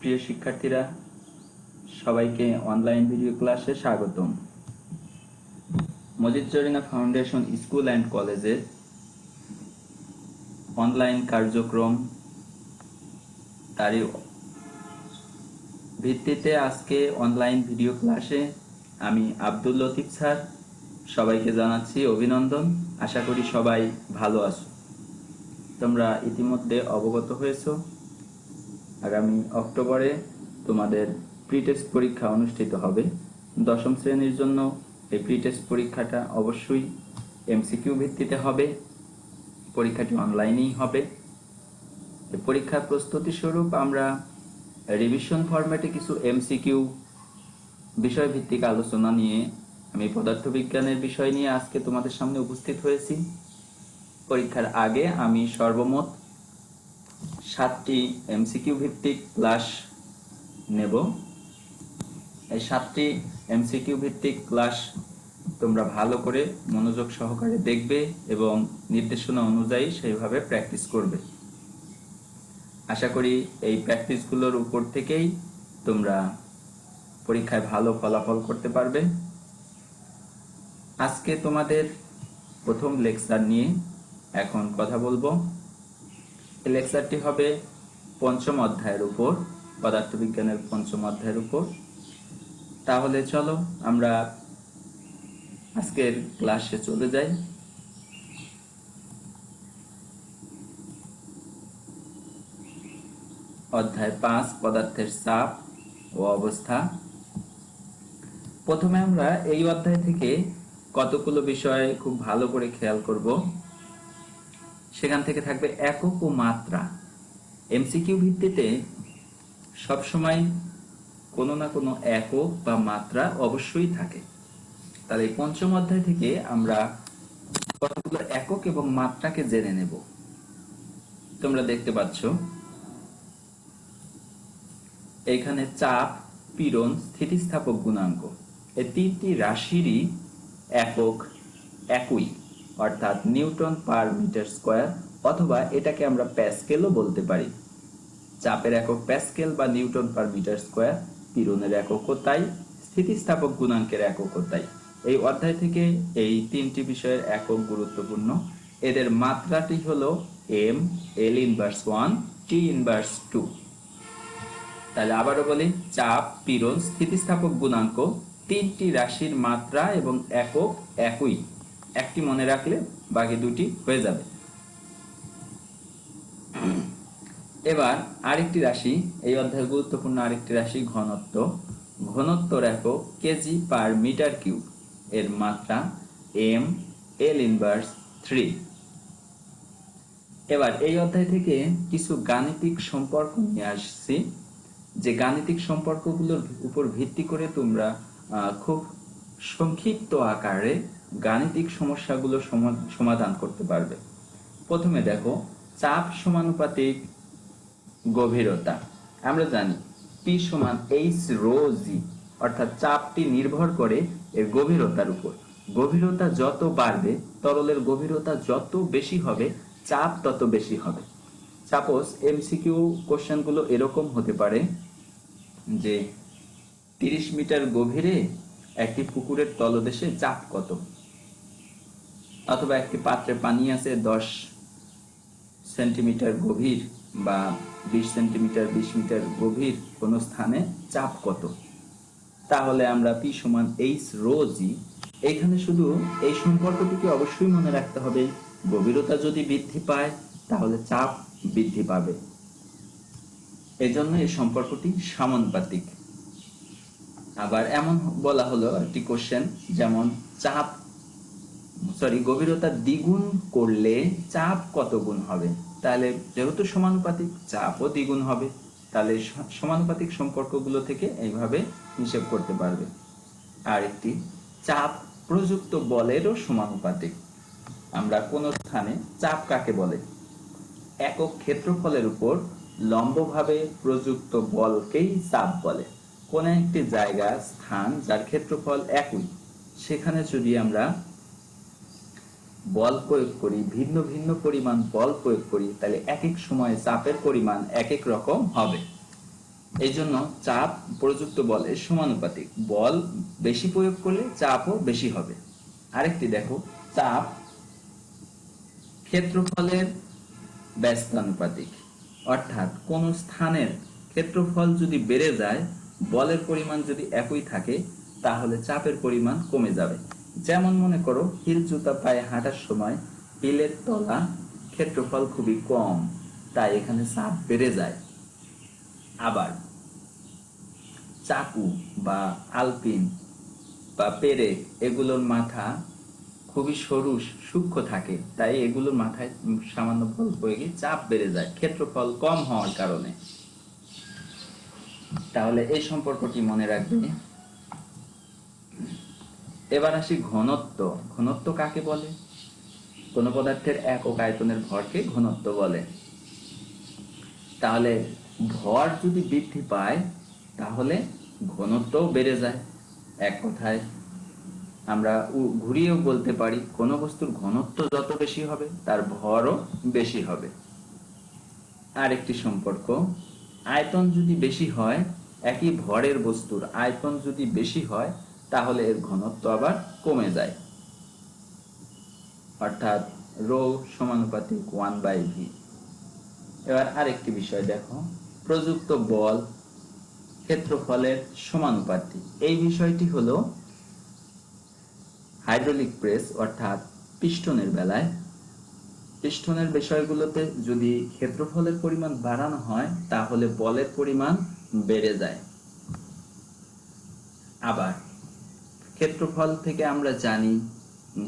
প্রিয় শিক্ষার্থীরা, সবাইকে অনলাইন ভিডিও ক্লাসে স্বাগতম। Majid Jarina foundation school and কলেজের অনলাইন কার্যক্রম তারই ভিত্তিতে আজকে অনলাইন ভিডিও ক্লাসে আমি আব্দুল লতিফ স্যার সবাইকে জানাচ্ছি অভিনন্দন। আশা করি সবাই ভালো আছো। তোমরা ইতিমধ্যে অবগত হয়েছো আগামী অক্টোবরে তোমাদের প্রি টেস্ট পরীক্ষা অনুষ্ঠিত হবে। দশম শ্রেণীর জন্য এই প্রি টেস্ট পরীক্ষাটা অবশ্যই এমসিকিউ ভিত্তিতে হবে। পরীক্ষাটি অনলাইনেই হবে। এই পরীক্ষার প্রস্তুতি স্বরূপ আমরা রিভিশন ফরম্যাটে কিছু এমসিকিউ বিষয়ভিত্তিক আলোচনা নিয়ে আমি পদার্থবিজ্ঞানের বিষয় নিয়ে আজকে তোমাদের সামনে উপস্থিত হয়েছি। পরীক্ষার আগে আমি সর্বমোট 7টি এমসিকিউ ভিত্তিক ক্লাস নেব। এই 7টি এমসিকিউ ভিত্তিক ক্লাস তোমরা ভালো করে মনোযোগ সহকারে দেখবে এবং নির্দেশনা অনুযায়ী সেইভাবে প্র্যাকটিস করবে। আশা করি এই প্র্যাকটিসগুলোর উপর থেকেই তোমরা পরীক্ষায় ভালো ফলাফল করতে পারবে। আজকে তোমাদের প্রথম লেকচার নিয়ে এখন কথা বলবো। এই লেকচারটি হবে পঞ্চম অধ্যায়ের উপর, পদার্থবিজ্ঞানের পঞ্চম অধ্যায়ের উপর। তাহলে চলো আমরা আজকের ক্লাসে চলে যাই। অধ্যায় 5, পদার্থের চাপ ও অবস্থা। প্রথমে আমরা এই অধ্যায় থেকে কতগুলো বিষয় খুব ভালো করে খেয়াল করব। সেখান থেকে থাকবে একক ও মাত্রা। এমসিকিউ ভিত্তিতে সবসময় কোনো না কোনো একক বা মাত্রা অবশ্যই থাকে। তাহলে এই পঞ্চম অধ্যায় থেকে আমরা কতগুলো একক এবং মাত্রাকে জেনে নেব। তোমরা দেখতে পাচ্ছ এখানে চাপ, পীড়ন, স্থিতিস্থাপক গুণাঙ্ক এই তিনটি রাশিরই একক একই, অর্থাৎ নিউটন পার মিটার স্কয়ার, অথবা এটাকে আমরা প্যাসকেলও বলতে পারি। চাপের একক প্যাসকেল বা নিউটন পার মিটার স্কয়ার, পীড়নের এককও তাই, স্থিতিস্থাপক গুণাঙ্কের এককও তাই। এই অধ্যায় থেকে এই তিনটি বিষয়ের একক গুরুত্বপূর্ণ। এদের মাত্রাটি হলো M, L inverse 1, T inverse 2। তাহলে আবারও বলি, চাপ, পীড়ন, স্থিতিস্থাপক গুণাঙ্ক তিনটি রাশির মাত্রা এবং একক একই। একটি মনে রাখলে বাকি দুটি হয়ে যাবে। এবার আরেকটি রাশি, এই অধ্যায়ের গুরুত্বপূর্ণ আরেকটি রাশি ঘনত্ব। ঘনত্বর একক কেজি পার মিটার কিউব, এর মাত্রা এম, এল ইনভার্স 3। এবার এই অধ্যায় থেকে কিছু গাণিতিক সম্পর্ক নিয়ে আসছি, যে গাণিতিক সম্পর্কগুলোর উপর ভিত্তি করে তোমরা খুব সংক্ষিপ্ত আকারে গাণিতিক সমস্যাগুলো সমাধান করতে পারবে। প্রথমে দেখো, চাপ সমানুপাতিক গভীরতা। আমরা জানি পি সমান এইচ রো জি, অর্থাৎ চাপটি নির্ভর করে এর গভীরতার উপর। গভীরতা যত বাড়বে, তরলের গভীরতা যত বেশি হবে, চাপ তত বেশি হবে। সাপোজ এমসিকিউ কোশ্চেনগুলো এরকম হতে পারে যে 30 মিটার গভীরে একটি পুকুরের তলদেশে চাপ কত, অথবা একটি পাত্রে পানি আছে 10 সেন্টিমিটার গভীর বা 20 সেন্টিমিটার 20 মিটার গভীর কোনো স্থানে চাপ কত। তাহলে আমরা পি সমান এইচ রো জি, এখানে শুধু এই সম্পর্কটিকে অবশ্যই মনে রাখতে হবে। গভীরতা যদি বৃদ্ধি পায় তাহলে চাপ বৃদ্ধি পাবে, এজন্য এই সম্পর্কটি সমানুপাতিক। আবার এমন বলা হলো একটি কোশ্চেন, যেমন গভীরতা দ্বিগুণ করলে চাপ কত গুণ হবে। তাহলে যেহেতু সমানুপাতিক, চাপও দ্বিগুণ হবে। তাহলে সমানুপাতিক সম্পর্কগুলো থেকে এইভাবে হিসেব করতে পারবে। আর একটি, চাপ প্রযুক্ত বলেরও সমানুপাতিক। আমরা কোন স্থানে চাপ কাকে বলে? একক ক্ষেত্রফলের উপর লম্বভাবে প্রযুক্ত বলকেই চাপ বলে। কোন একটি জায়গা, স্থান যার ক্ষেত্রফল একই, সেখানে যদি আমরা বল প্রয়োগ করি, ভিন্ন ভিন্ন পরিমাণ বল প্রয়োগ করি, তাহলে এক এক সময়ে চাপের পরিমাণ এক এক রকম হবে। এই জন্য চাপ প্রযুক্ত বলের সমানুপাতিক। বল বেশি প্রয়োগ করলে চাপও বেশি হবে। আরেকটি দেখো, চাপ ক্ষেত্রফলের ব্যস্তানুপাতিক। অর্থাৎ কোন স্থানের ক্ষেত্রফল যদি বেড়ে যায়, বলের পরিমাণ যদি একই থাকে, তাহলে চাপের পরিমাণ কমে যাবে। যেমন মনে করো, হিল জুতা পায়ে হাঁটার সময় হিলের তলা ক্ষেত্রফল খুবই কম, তাই এখানে চাপ বেড়ে যায়। আবার চাকু বা আলপিন বা পেরেক, এগুলোর মাথা খুবই সরু সূক্ষ্ম থাকে, তাই এগুলোর মাথায় সামান্য বল প্রয়োগে চাপ বেড়ে যায় ক্ষেত্রফল কম হওয়ার কারণে। তাহলে এই সম্পর্কটি মনে রাখবে। এবার আসি ঘনত্ব। ঘনত্ব কাকে বলে? কোন পদার্থের একক আয়তনের ভরকে ঘনত্ব বলে। তাহলে ভর যদি বৃদ্ধি পায়, তাহলে ঘনত্বও বেড়ে যায়। এক কথায় আমরা ঘুরিয়েও বলতে পারি, কোন বস্তুর ঘনত্ব যত বেশি হবে, তার ভরও বেশি হবে। আরেকটি সম্পর্ক, আয়তন যদি বেশি হয়, একই ভরের বস্তুর আয়তন যদি বেশি হয়, তাহলে এর ঘনত্ব আবার কমে যায়। অর্থাৎ রো সমানুপাতিক 1/v। এবার আরেকটি বিষয় দেখো, প্রযুক্ত বল ক্ষেত্রফলের সমানুপাতিক। এই বিষয়টি হলো হাইড্রোলিক প্রেস অর্থাৎ পিস্টনের বেলায়। পিস্টনের বিষয়গুলোতে যদি ক্ষেত্রফলের পরিমাণ বাড়ানো হয়, তাহলে বলের পরিমাণ বেড়ে যায়। আবার ক্ষেত্রফল থেকে আমরা জানি,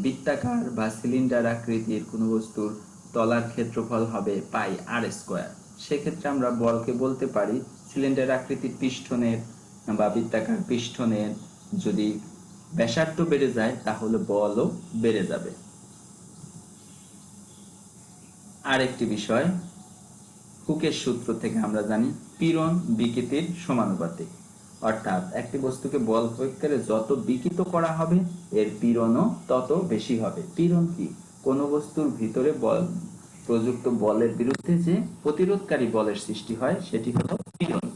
বৃত্তাকার বা সিলিন্ডার আকৃতির কোনো বস্তুর তলার ক্ষেত্রফল হবে পাই আর স্কোয়ার। সেক্ষেত্রে আমরা বলকে বলতে পারি, সিলিন্ডার আকৃতির পিস্টনের বা বৃত্তাকার পিস্টনের যদি ব্যাসার্ধ বেড়ে যায়, তাহলে বলও বেড়ে যাবে। আরেকটি বিষয়, হুকের সূত্র থেকে আমরা জানি, পীড়ন বিকৃতির সমানুপাতিক। অর্থাৎ একটি বস্তুকে বল প্রয়োগ করে যত বিকৃত করা হবে, এর পীড়নও তত বেশি হবে। পীড়ন কি? কোন বস্তুর ভিতরে বল প্রযুক্ত বলের বিরুদ্ধে যে প্রতিরোধকারী বলের সৃষ্টি হয়, সেটি হলো পীড়ন।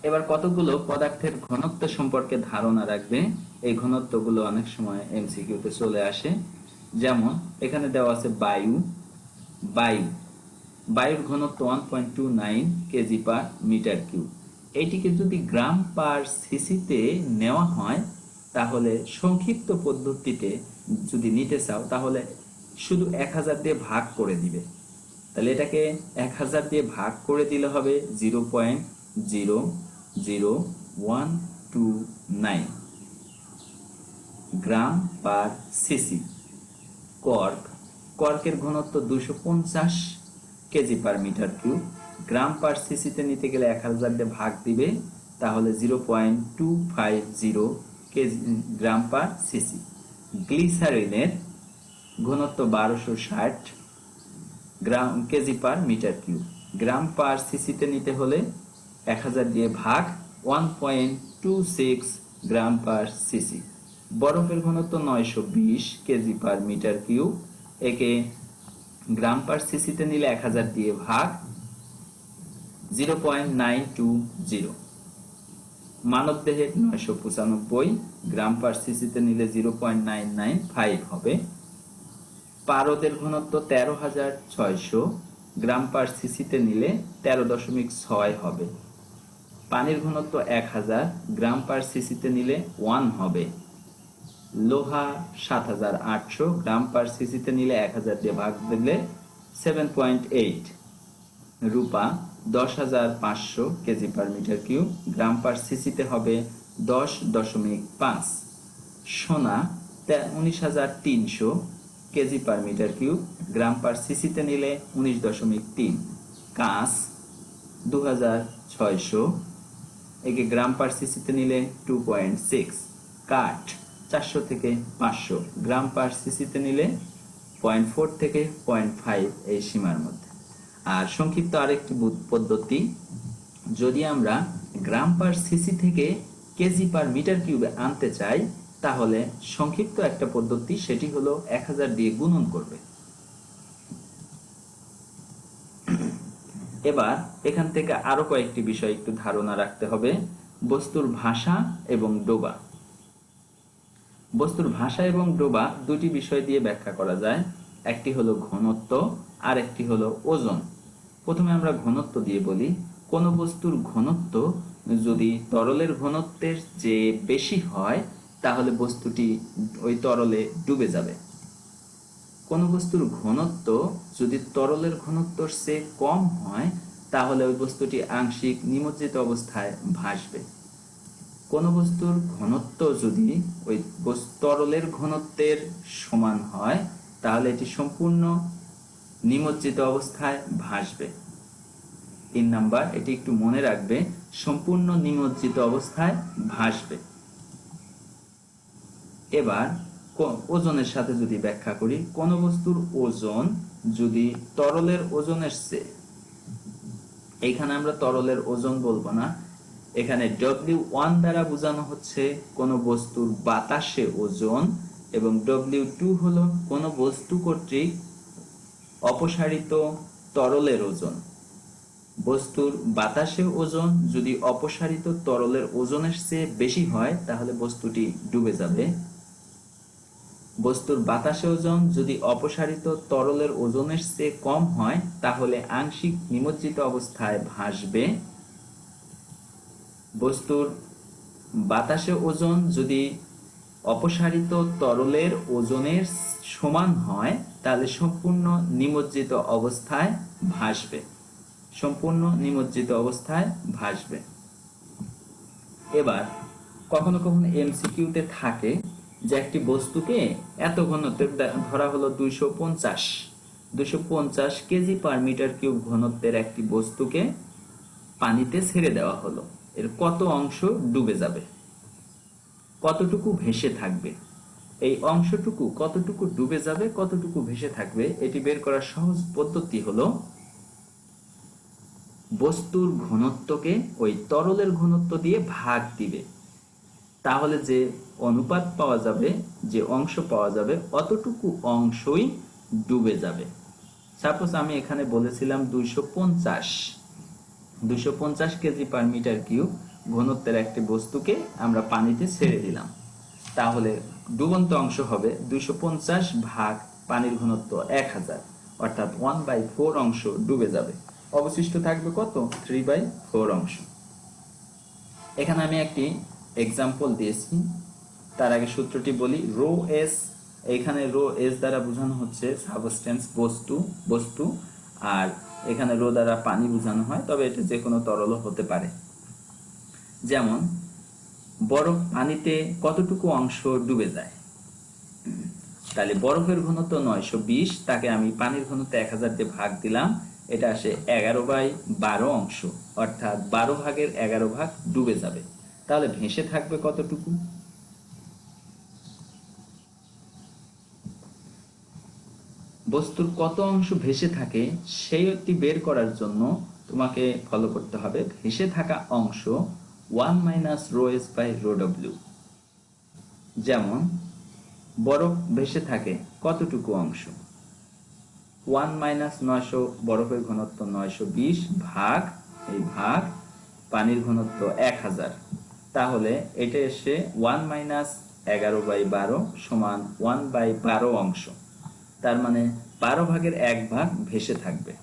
এবার কতগুলো পদার্থের ঘনত্ব সম্পর্কে ধারণা রাখবে। এই ঘনত্বগুলো অনেক সময় এমসিকিউতে চলে আসে। যেমন এখানে দেওয়া আছে বায়ু। বায়ু বায়ুর ঘনত্ব 1.29 কেজি পার মিটার কিউব। এইটিকে যদি গ্রাম পার সিসিতে নেওয়া হয়, তাহলে সংক্ষিপ্ত পদ্ধতিতে যদি নিতে চাও, তাহলে শুধু 1000 দিয়ে ভাগ করে দিবে। তাহলে এটাকে 1000 দিয়ে ভাগ করে দিলে হবে 0.00129 গ্রাম পার সিসি। কর্কের ঘনত্ব 250 কেজি পার মিটার কিউব। গ্রাম পার সিসিতে নিতে গেলে 1000 দিয়ে ভাগ দিবে, তাহলে 0.250 গ্রাম পার সিসি। গ্লিসারিনের ঘনত্ব 1260 কেজি পার মিটার কিউব। গ্রাম পার সিসিতে নিতে হলে 1000 দিয়ে ভাগ, 1.26 গ্রাম পার সিসি। বরফের ঘনত্ব 920 কেজি পার মিটার কিউব। একে গ্রাম পার সিসিতে নিলে 1000 দিয়ে ভাগ, 0.920। মানবদেহের 995 গ্রাম পার সিসিতে নিলে 0.995 হবে। পারদের ঘনত্ব 13600 গ্রাম পার সিসিতে নিলে 13.6 হবে। পানির ঘনত্ব 1000 গ্রাম পার সিসিতে নিলে 1 হবে। লোহা 7800 গ্রাম পার সিসিতে নিলে 1000 দিয়ে ভাগ দিলে 7.8। রূপা 10500 কেজি পার মিটার কিউব, গ্রাম পার সিসিতে হবে 10.5। সোনা 19300 কেজি পার মিটার কিউব, গ্রাম পার সিসিতে নিলে 19.3। কাঁচ 2600, একে গ্রাম পার সিসিতে নিলে 2.6। কাঠ 400 থেকে 500, গ্রাম পার সিসিতে নিলে 0.4 থেকে 0.5 এই সীমার মধ্যে। আর সংক্ষিপ্ত আরেকটি পদ্ধতি, যদি আমরা গ্রাম পার সিসি থেকে কেজি পার মিটার কিউবে আনতে চাই, তাহলে সংক্ষিপ্ত একটা পদ্ধতি, সেটি হলো 1000 দিয়ে গুণন করবে। এবার এখান থেকে আরো কয়েকটি বিষয় একটু ধারণা রাখতে হবে। বস্তুর ভাষা এবং ডোবা। বস্তুর ভাষা এবং ডোবা দুটি বিষয় দিয়ে ব্যাখ্যা করা যায়। একটি হলো ঘনত্ব আর একটি হলো ওজন। প্রথমে আমরা ঘনত্ব দিয়ে বলি। কোন বস্তুর ঘনত্ব যদি তরলের ঘনত্বের চেয়ে বেশি হয় তাহলে বস্তুটি ওই তরলে ডুবে যাবে। কোন বস্তুর ঘনত্ব যদি তরলের ঘনত্বের চেয়ে কম হয় তাহলে ওই বস্তুটি আংশিক নিমজ্জিত অবস্থায় ভাসবে। কোন বস্তুর ঘনত্ব যদি ওই তরলের ঘনত্বের সমান হয় তাহলে এটি সম্পূর্ণ নিমজ্জিত অবস্থায় ভাসবে। 3 নাম্বার, এটি একটু মনে রাখবে, সম্পূর্ণ নিমজ্জিত অবস্থায় ভাসবে। এবার ওজনের সাথে যদি ব্যাখ্যা করি, কোন বস্তুর ওজন যদি তরলের ওজনের চেয়ে, এইখানে আমরা তরলের ওজন বলবো না, এখানে W1 দ্বারা বোঝানো হচ্ছে কোন বস্তুর বাতাসে ওজন, এবং W2 হলো কোন বস্তু কর্তৃক অপসারিত তরলের ওজন। বস্তুর বাতাসে ওজন যদি অপসারিত তরলের ওজনের চেয়ে বেশি হয় তাহলে বস্তুটি ডুবে যাবে। বস্তুর বাতাসে ওজন যদি অপসারিত তরলের ওজনের চেয়ে কম হয় তাহলে আংশিক নিমজ্জিত অবস্থায় ভাসবে। বস্তুর বাতাসে ওজন যদি অপসারিত তরলের ওজনের সমান হয় তাহলে সম্পূর্ণ নিমজ্জিত অবস্থায় ভাসবে। সম্পূর্ণ নিমজ্জিত অবস্থায় ভাসবে। এবার কখনো কখনো এমসিকিউতে থাকে যে একটি বস্তুকে এত ঘনত্বের ধরা হলো 250 কেজি পার মিটার কিউব ঘনত্বের একটি বস্তুকে পানিতে ছেড়ে দেওয়া হলো, এর কত অংশ ডুবে যাবে, কতটুকু ভেসে থাকবে, এই অংশটুকু কতটুকু ডুবে যাবে কতটুকু ভেসে থাকবে এটি বের করার সহজ পদ্ধতি হলো বস্তুর ঘনত্বকে ওই তরলের ঘনত্ব দিয়ে ভাগ দিবে, তাহলে যে অনুপাত পাওয়া যাবে, যে অংশ পাওয়া যাবে অতটুকু অংশই ডুবে যাবে। সাপোজ আমি এখানে বলেছিলাম 250 কেজি পার মিটার কিউব ঘনত্বের একটি বস্তুকে আমরা পানিতে ছেড়ে দিলাম, তাহলে ডুবন্ত অংশ হবে 250 ভাগ পানির ঘনত্ব 1000, অর্থাৎ 1/4 অংশ ডুবে যাবে। অবশিষ্ট থাকবে কত? 3/4 অংশ। এখানে আমি একটি এক্সাম্পল দিয়েছি, তার আগে সূত্রটি বলি। রো এস, এখানে রো এস দ্বারা বোঝানো হচ্ছে সাবস্টেন্স, বস্তু, আর এখানে রো দ্বারা পানি বোঝানো হয়, তবে এটা যে কোনো তরল হতে পারে। যেমন বরফ পানিতে কতটুকু অংশ ডুবে যায়, তাহলে বরফের ঘনত্ব 920, তাকে আমি পানির ঘনত্ব 1000 দিয়ে ভাগ দিলাম, এটা আসে 11/12 অংশ, অর্থাৎ 12 ভাগের 11 ভাগ ডুবে যাবে। তাহলে ভেসে থাকবে কতটুকু? বস্তুর কত অংশ ভেসে থাকে সেইটি বের করার জন্য তোমাকে ফলো করতে হবে ভেসে থাকা অংশ 1 - ρs / ρw। যেমন বরফ ভেসে থাকে কতটুকু অংশ? 1 - 900, বরফের ঘনত্ব 920 ভাগ, এই ভাগ পানির ঘনত্ব 1000, তাহলে এটা এসে 1 - 11/12 সমান 1/12 অংশ, তার মানে 12 ভাগের 1 ভাগ ভেসে থাকবে।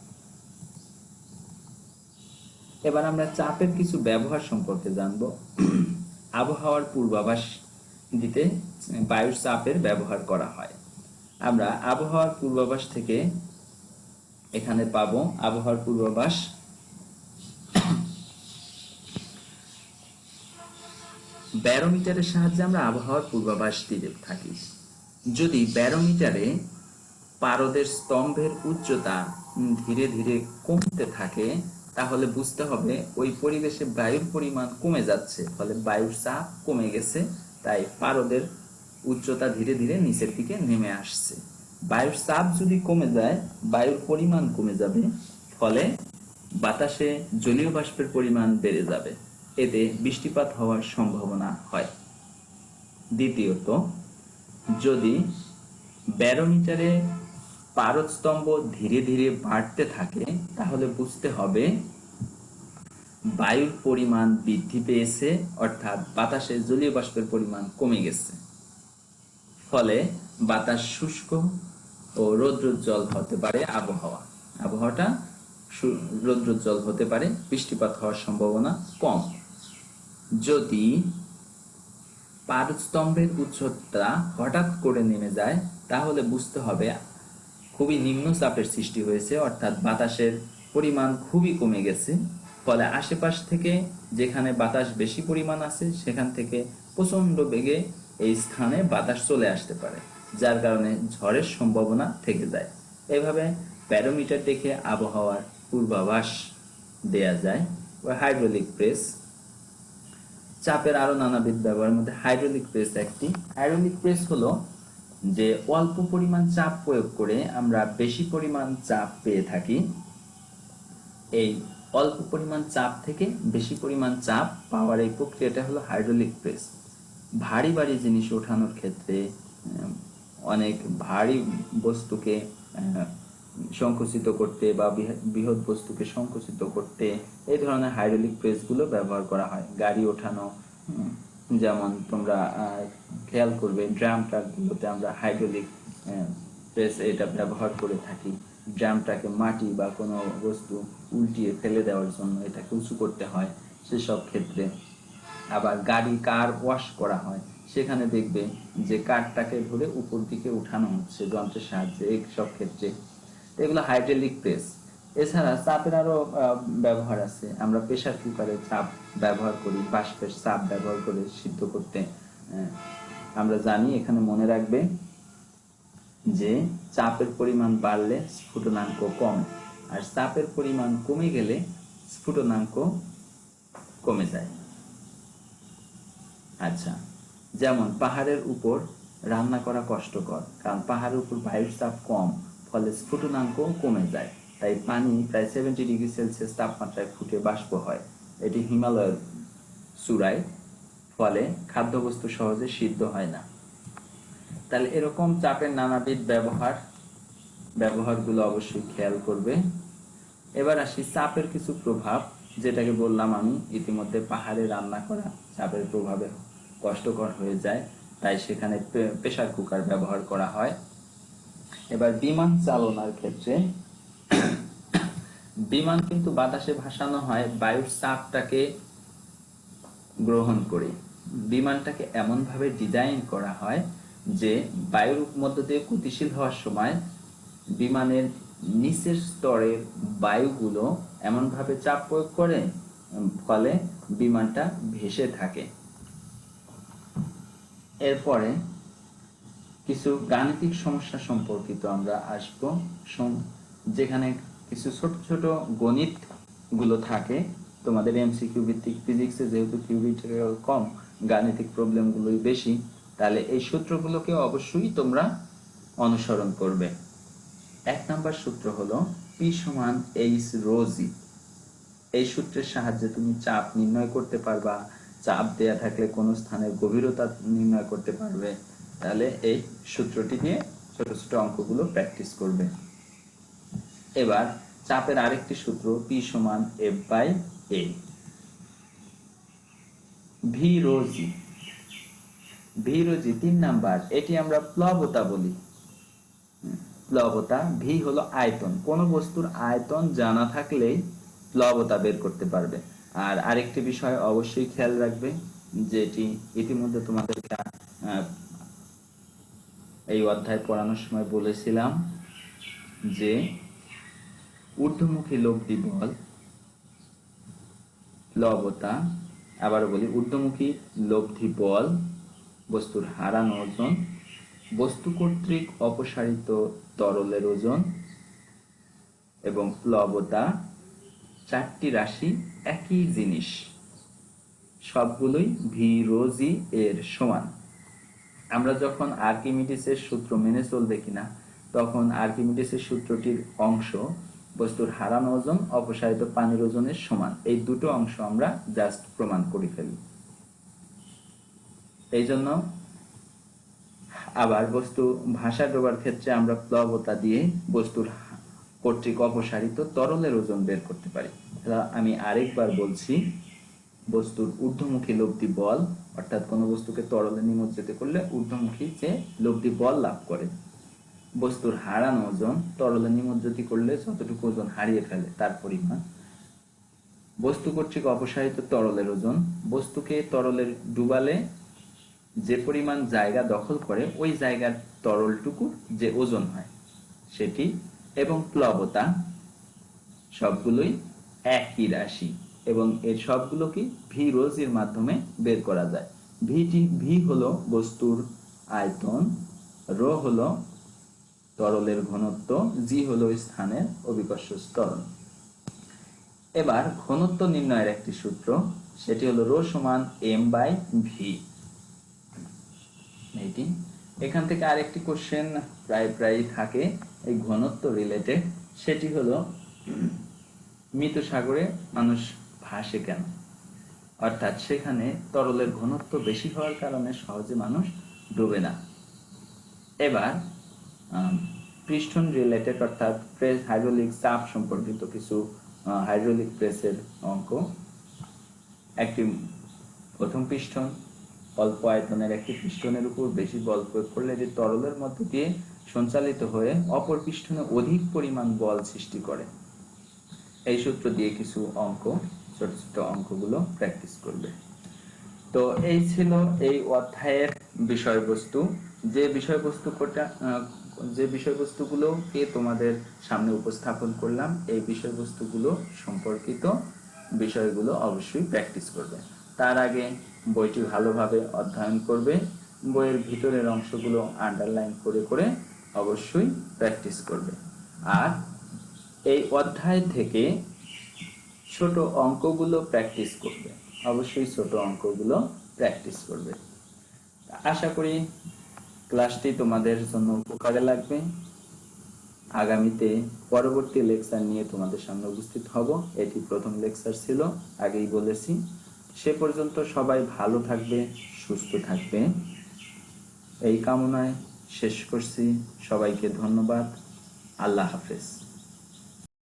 এবার আমরা চাপের কিছু ব্যবহার সম্পর্কে জানব। আবহাওয়ার পূর্বাভাস দিতে বায়ুর চাপের ব্যবহার করা হয়। আমরা আবহাওয়ার পূর্বাভাস থেকে এখানে পাবো আবহাওয়ার পূর্বাভাস ব্যারোমিটারের সাহায্যে আমরা আবহাওয়ার পূর্বাভাস দিতে থাকি। যদি ব্যারোমিটারে পারদের স্তম্ভের উচ্চতা ধীরে ধীরে কমতে থাকে তাহলে বুঝতে হবে ওই পরিবেশে বায়ুর পরিমাণ কমে যাচ্ছে, ফলে বায়ুর চাপ কমে গেছে, তাই পারদের উচ্চতা ধীরে ধীরে নিচের দিকে নেমে আসছে। বায়ুর চাপ যদি কমে যায় বায়ুর পরিমাণ কমে যাবে, ফলে বাতাসে জলীয় বাষ্পের পরিমাণ বেড়ে যাবে, এতে বৃষ্টিপাত হওয়ার সম্ভাবনা হয়। দ্বিতীয়ত, যদি ব্যারোমিটারে পারদস্তম্ভ ধীরে ধীরে বাড়তে থাকে, তাহলে বুঝতে হবে বায়ুর পরিমাণ বৃদ্ধি পেয়েছে, অর্থাৎ বাতাসে জলীয় বাষ্পের পরিমাণ কমে গেছে। ফলে বাতাস শুষ্ক ও রৌদ্রোজ্জ্বল হতে পারে, আবহাওয়াটা রৌদ্রোজ্জ্বল হতে পারে, বৃষ্টিপাত হওয়ার সম্ভাবনা কম। যদি পারস্তম্ভের উচ্চতা হঠাৎ করে নেমে যায়, তাহলে বুঝতে হবে খুবই নিম্নচাপের সৃষ্টি হয়েছে, অর্থাৎ বাতাসের পরিমাণ খুবই কমে গেছে। ফলে আশেপাশ থেকে যেখানে বাতাস বেশি পরিমাণ আছে, সেখান থেকে প্রচণ্ড বেগে এই স্থানে বাতাস চলে আসতে পারে, যার কারণে ঝড়ের সম্ভাবনা থেকে যায়। এভাবে ব্যারোমিটার দেখে আবহাওয়ার পূর্বাভাস দেয়া যায়। হাইড্রোলিক প্রেস, চাপের আরো নানাবিধ ব্যবহারের মধ্যে হাইড্রোলিক প্রেস একটি। হাইড্রোলিক প্রেস হলো যে অল্প পরিমাণ চাপ প্রয়োগ করে আমরা বেশি পরিমাণ চাপ পেয়ে থাকি। এই অল্প পরিমাণ চাপ থেকে বেশি পরিমাণ চাপ পাওয়ার এই প্রক্রিয়াটা হলো হাইড্রোলিক প্রেস। ভারী ভারী জিনিস ওঠানোর ক্ষেত্রে, অনেক ভারী বস্তুকে সংকুচিত করতে বা বৃহৎ বস্তুকে সংকুচিত করতে এই ধরনের হাইড্রোলিক প্রেসগুলো ব্যবহার করা হয়। গাড়ি ওঠানো, যেমন তোমরা খেয়াল করবে ড্রাম ট্রাকগুলোতে আমরা হাইড্রোলিক প্রেস এটা ব্যবহার করে থাকি। ড্রামটাকে মাটি বা কোনো বস্তু উল্টিয়ে ফেলে দেওয়ার জন্য এটাকে উঁচু করতে হয় সেসব ক্ষেত্রে। আবার কার ওয়াশ করা হয়, সেখানে দেখবে যে কারটাকে ধরে উপর দিকে উঠানো হচ্ছে যন্ত্রের সাহায্যে, এই সব ক্ষেত্রে এগুলো হাইড্রোলিক প্রেস। এছাড়া চাপের আরো ব্যবহার আছে। আমরা প্রেসার কুকারে চাপ ব্যবহার করি, বাষ্পের চাপ ব্যবহার করে সিদ্ধ করতে। আমরা জানি, এখানে মনে রাখবে যে চাপের পরিমাণ বাড়লে স্ফুটনাঙ্ক কমে, আর চাপের পরিমাণ কমে গেলে স্ফুটনাঙ্ক কমে যায়। আচ্ছা, যেমন পাহাড়ের উপর রান্না করা কষ্টকর, কারণ পাহাড়ের উপর বায়ুর চাপ কম, ফলে স্ফুটনাঙ্ক কমে যায়। তাই পানি প্রায় 70 ডিগ্রি সেলসিয়াস তাপমাত্রায় ফুটে বাষ্প হয়, এটি হিমালয়ের চূড়ায়, ফলে খাদ্যবস্তু সহজে সিদ্ধ হয় না। তাহলে এরকম চাপের নানাবিধ ব্যবহারগুলো অবশ্যই খেয়াল করবে। এবার আসি চাপের কিছু প্রভাব, যেটাকে বললাম আমি ইতিমধ্যে, পাহাড়ে রান্না করা চাপের প্রভাবে কষ্টকর হয়ে যায়, তাই সেখানে প্রেসার কুকার ব্যবহার করা হয়। এবার বিমান চালনার ক্ষেত্রে, বিমান কিন্তু বাতাসে ভাসানো হয় বায়ুর চাপটাকে গ্রহণ করে। বিমানটাকে এমন ভাবে ডিজাইন করা হয় যে বায়ুর মধ্য দিয়ে গতিশীল হওয়ার সময় বিমানের নিচের স্তরের বায়ুগুলো এমন ভাবে চাপ প্রয়োগ করে, ফলে বিমানটা ভেসে থাকে। এরপরে কিছু গাণিতিক সমস্যা সম্পর্কিত আমরা আসব, যেখানে কিছু ছোট ছোট গণিত গুলো থাকে। তোমাদের এমসিকিউ ভিত্তিক ফিজিক্সে যেহেতু থিওরিটিক্যাল কম, গাণিতিক প্রবলেম গুলোই বেশি, তাহলে এই সূত্রগুলোকে অবশ্যই তোমরা অনুসরণ করবে। 1 নাম্বার সূত্র হলো পি সমান এইচ রো জি। এই সূত্রের সাহায্যে তুমি চাপ নির্ণয় করতে পারবা, চাপ দেয়া থাকলে কোন স্থানের গভীরতা নির্ণয় করতে পারবে। তাহলে এই সূত্রটি দিয়ে ছোট ছোট অঙ্কগুলো প্র্যাকটিস করবে। এবার চাপের আরেকটি সূত্র পি সমান F by A. V rho g, 3 number, এটি আমরা প্লবতা বলি। প্লবতা, ভি হলো আয়তন, কোন বস্তুর আয়তন জানা থাকলেই প্লবতা বের করতে পারবে। আর আরেকটি বিষয় অবশ্যই খেয়াল রাখবে, যেটি ইতিমধ্যে তোমাদেরকে এই অধ্যায় পড়ানোর সময় বলেছিলাম, যে ঊর্ধ্বমুখী লব্ধি বল প্লবতা, আবারও বলি ঊর্ধ্বমুখী লব্ধি বল, বস্তুর হারানো ওজন, বস্তু কর্তৃক অপসারিত তরলের ওজন এবং প্লবতা, 4টি রাশি একই জিনিস, সবগুলোই ভি রো জি এর সমান। আমরা যখন আর্কিমিডিসের সূত্র মেনে চলবে কিনা, তখন আর্কিমিডিসের সূত্রটির অংশ বস্তুর হারানো ওজন অপসারিত পানির ওজনের সমান, এই দুটো অংশ আমরা জাস্ট প্রমাণ করে ফেলি। এই জন্য আবার বস্তু ভাসা ডোবার ক্ষেত্রে আমরা প্লবতা দিয়ে বস্তুর কর্তৃক অপসারিত তরলের ওজন বের করতে পারি। আমি আরেকবার বলছি, বস্তুর ঊর্ধ্বমুখী লব্ধি বল, অর্থাৎ কোনো বস্তুকে তরলে নিমজ্জিত করলে ঊর্ধ্বমুখী যে লব্ধি বল লাভ করে, বস্তুর হারানো ওজন তরলে নিমজ্জিত করলে যতটুকু ওজন হারিয়ে ফেলে তার পরিমাণ, বস্তু কর্তৃক অপসারিত তরলের ওজন, বস্তুকে তরলের ডুবালে যে পরিমাণ জায়গা দখল করে ওই জায়গার তরলটুকু যে ওজন হয় সেটি, এবং প্লবতা, সবগুলোই একই রাশি এবং এর সবগুলোকে ভি রোজির মাধ্যমে বের করা যায়। ভি হলো বস্তুর আয়তন, রো হলো তরলের ঘনত্ব, জি হলো স্থানের অভিকর্ষ ত্বরণ। এবার ঘনত্ব নির্ণয়ের একটি সূত্র, সেটি হলো রো সমান এম বাই ভি। এইটি এখান থেকে আরেকটি কোশ্চেন প্রায় থাকে এই ঘনত্ব রিলেটেড, সেটি হলো মৃত সাগরে মানুষ ভাসে কেন, অর্থাৎ সেখানে তরলের ঘনত্ব বেশি হওয়ার কারণে সহজে মানুষ ডুবে না। এবার পৃষ্ঠন রিলেটেড, অর্থাৎ প্রেস হাইড্রোলিক চাপ সম্পর্কিত কিছু হাইড্রোলিক প্রেসের অঙ্ক। একটি প্রথম পিস্টন, অল্প আয়তনের একটি পিস্টনের উপর বেশি বল প্রয়োগ করলে এটি তরলের মধ্য দিয়ে সঞ্চালিত হয়ে অপর পিস্টনে অধিক পরিমাণ বল সৃষ্টি করে। এই সূত্র দিয়ে কিছু অঙ্ক, ছোট ছোট অঙ্কগুলো প্র্যাকটিস করবে। তো এই ছিল এই অধ্যায়ের বিষয়বস্তু। যে বিষয়বস্তুগুলোকে তোমাদের সামনে উপস্থাপন করলাম, এই বিষয়বস্তুগুলো সম্পর্কিত বিষয়গুলো অবশ্যই প্র্যাকটিস করবে। তার আগে বইটি ভালোভাবে অধ্যয়ন করবে, বইয়ের ভিতরের অংশগুলো আন্ডারলাইন করে করে অবশ্যই প্র্যাকটিস করবে। আর এই অধ্যায় থেকে ছোট অঙ্কগুলো প্র্যাকটিস করবে, অবশ্যই ছোট অঙ্কগুলো প্র্যাকটিস করবে। আশা করি ক্লাসটি তোমাদের জন্য উপকারে লাগবে। আগামীতে পরবর্তী লেকচার নিয়ে তোমাদের সামনে উপস্থিত হব। এটি প্রথম লেকচার ছিল, আগেই বলেছি। সে পর্যন্ত সবাই ভালো থাকবে, সুস্থ থাকবে, এই কামনায় শেষ করছি। সবাইকে ধন্যবাদ। আল্লাহ হাফেজ।